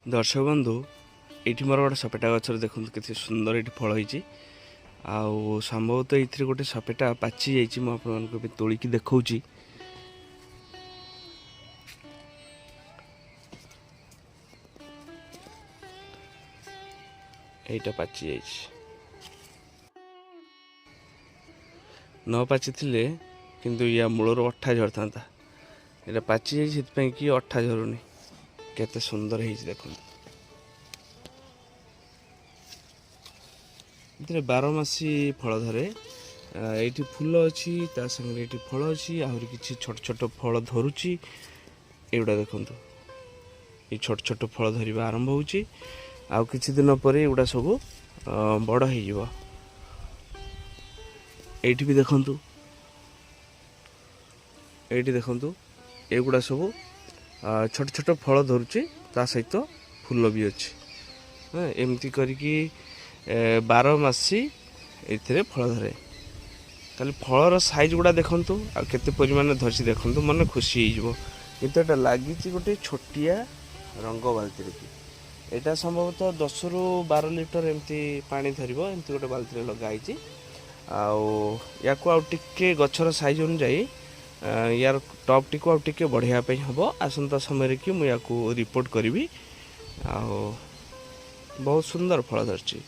दर्शक बंधु ये मोर गोटे सपेटा गचर देखो के सुंदर ये फल होती संभवतः ये गोटे सपेटा पाची जाइए तोलिकी देखा यहीटा पाची जा न पाची थे किंतु या मूलर अठा झरता यहाँ पाची जाइए कि अठा झरुनी केते सुंदर है देखो ये 12 मासी फल धरे ये फूल अच्छी ता संगे ये फल अच्छी आहरी किसी छोट छोट फल धरुची एगुड़ा देखु ये छोट छोट फल धरवा आरंभ होची आउ किछि दिन पर एगुड़ा सब बड़ हो एठी भी देखंतु एठी देखंतु एगुड़ा सब छोट छोट फल धरुची ता सहित फूल भी अच्छी एमती करके 12 मासी ये फल धरे खाली फलर साइज गुड़ा देखंतु आ केते परिमाण धरसी देखंतु मन खुशी हो किंतु एटा लागी गोटे छोटिया रंग बाल्टी रे एटा संभवतः 10 रु 12 लीटर एमती पानी धरिबो एमती गोटे बाल्टी रे लगाई आउ टिके गछर साइज अनुसार यार टॉप टी को टिके बढ़िया हम आसंता समय कि मुझे रिपोर्ट करी बहुत सुंदर फल धरची।